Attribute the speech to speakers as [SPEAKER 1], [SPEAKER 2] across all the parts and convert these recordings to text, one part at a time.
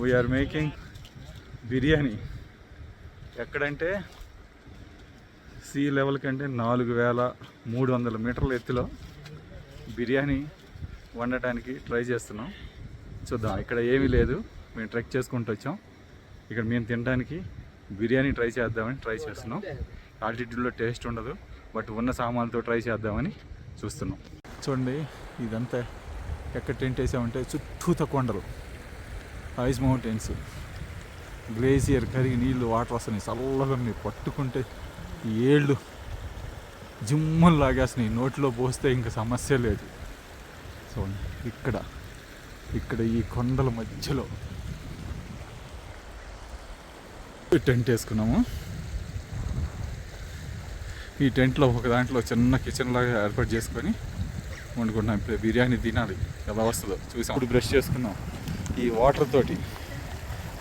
[SPEAKER 1] We are making biryani. ఎక్కడంటే sea level కంటే 4300 మీటర్ల ఎత్తులో బిర్యానీ వండటానికి ట్రై చేస్తున్నాం. చూద్దాం. ఇక్కడ ఏమీ లేదు, మేము ట్రెక్ చేసుకుంటూ వచ్చాం. ఇక్కడ మేము తినడానికి బిర్యానీ ట్రై చేద్దామని ట్రై చేస్తున్నాం. ఆల్టిట్యూడ్లో టేస్ట్ ఉండదు, బట్ ఉన్న సామాన్లతో ట్రై చేద్దామని చూస్తున్నాం. చూడండి, ఇదంతా ఎక్కడ టెంట్ వేసామంటే చుట్టూత కొండలు, ఐస్ మౌంటైన్స్, గ్లేసియర్ కరిగి నీళ్ళు వాటర్ వస్తున్నాయి, చల్లగా ఉన్నాయి. పట్టుకుంటే ఏళ్ళు జిమ్మలు లాగేస్తున్నాయి, నోట్లో పోస్తే ఇంకా సమస్య లేదు. సో ఇక్కడ ఈ కొండల మధ్యలో టెంట్ వేసుకున్నాము. ఈ టెంట్లో ఒక దాంట్లో చిన్న కిచెన్ లాగా ఏర్పాటు చేసుకొని వండుకుంటున్నాం. ఇప్పుడు బిర్యానీ తినాలి, ఎలా వస్తుందో చూసాం. ఇప్పుడు బ్రష్ చేసుకున్నాం ఈ వాటర్ తోటి,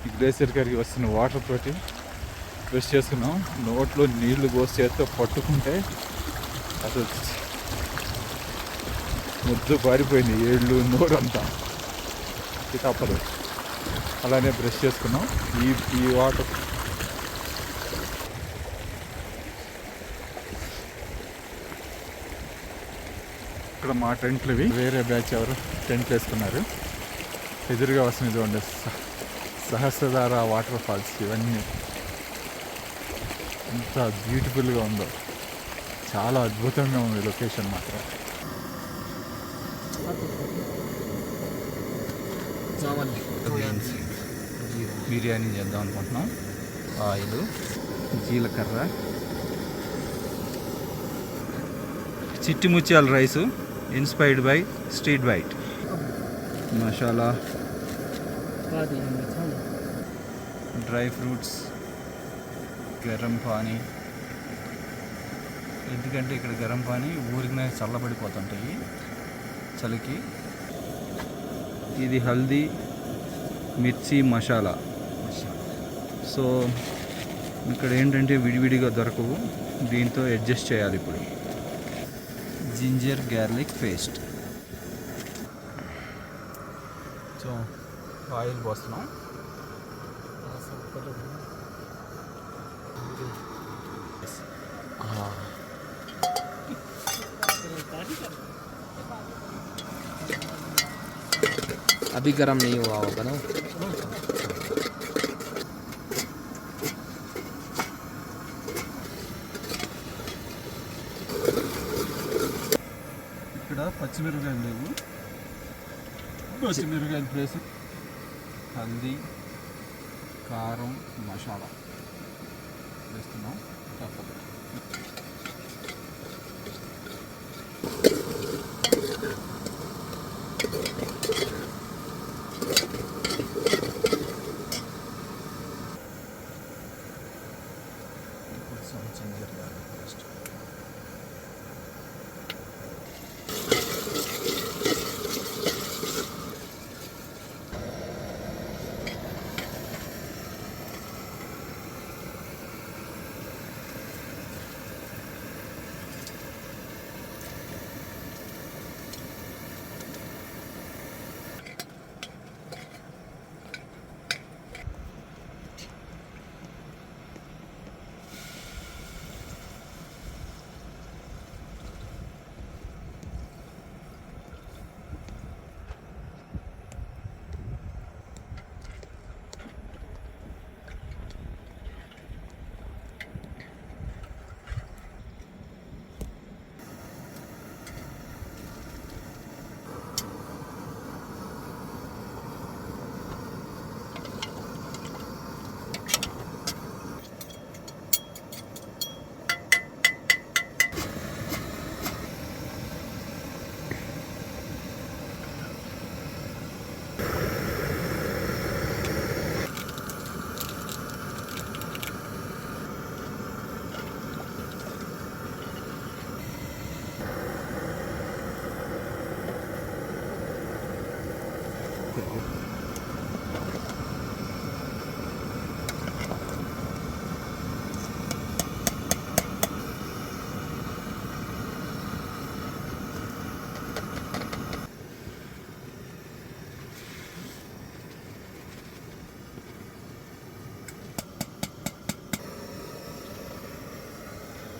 [SPEAKER 1] ఈ గ్లేసియర్ కరిగి వస్తున్న వాటర్ తోటి బ్రష్ చేసుకున్నాం. నోట్లో నీళ్లు పోసి చేత్తో పట్టుకుంటే అసలు ముద్దు పారిపోయింది, ఏళ్ళు నోరంతా. ఇది తప్పదు, అలానే బ్రష్ చేసుకున్నాం. ఈ వాటర్ ఇక్కడ మా టెంట్లు ఇవి. వేరే బ్యాచ్ ఎవరు టెంట్లు వేసుకున్నారు. ఎదురుగా వస్తుంది చూడండి సహస్రధార వాటర్ ఫాల్స్. ఇవన్నీ ఎంత బ్యూటిఫుల్గా ఉందో, చాలా అద్భుతంగా ఉంది లొకేషన్ మాత్రం. బిర్యానీ చేద్దాం అనుకుంటున్నాం. ఆయిల్, జీలకర్ర, చిట్టి ముత్యాల rice inspired by street bite, masala, dry fruits, గరం పానీ. ఎందుకంటే ఇక్కడ గరం పానీ ఊరికనే చల్లబడిపోతుంటాయి చలికి. ఇది హల్దీ, మిర్చి మసాలా. సో ఇక్కడ ఏంటంటే విడివిడిగా దొరకవు, దీంతో అడ్జస్ట్ చేయాలి. ఇప్పుడు ginger garlic paste. So oil పోస్తున్నాం.
[SPEAKER 2] अभी गर्म नहीं हुआ होगा ना.
[SPEAKER 1] ఇక్కడ పచ్చిమిరపకాయలు లేవు, పచ్చిమిరపకాయల ప్లేస్ హల్దీ, కారం, మసాలా వేస్తున్నాం. తప్పదు. Ginger garlic paste.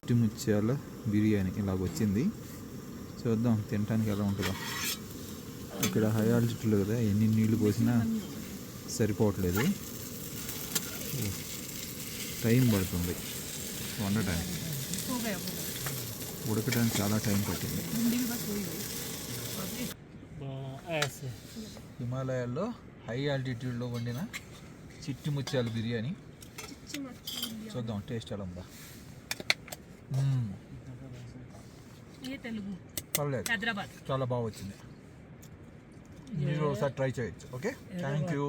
[SPEAKER 1] చిట్టి ముత్యాల బిర్యానీ ఇలాగ వచ్చింది. చూద్దాం తినడానికి ఎలా ఉంటుందో. ఇక్కడ హై ఆల్టిట్యూడ్లో కదా, ఎన్ని నీళ్లు పోసినా సరిపోవట్లేదు. టైం పడుతుంది వండటానికి, ఉడకడానికి చాలా టైం పట్టింది. హిమాలయాల్లో హై ఆల్టిట్యూడ్లో వండిన చిట్టి ముత్యాల బిర్యానీ. చూద్దాం టేస్ట్ ఎలా ఉందా. పర్లేదు, చాలా బాగా వచ్చింది. మీరు ఒకసారి ట్రై చేయొచ్చు. Okay, thank you.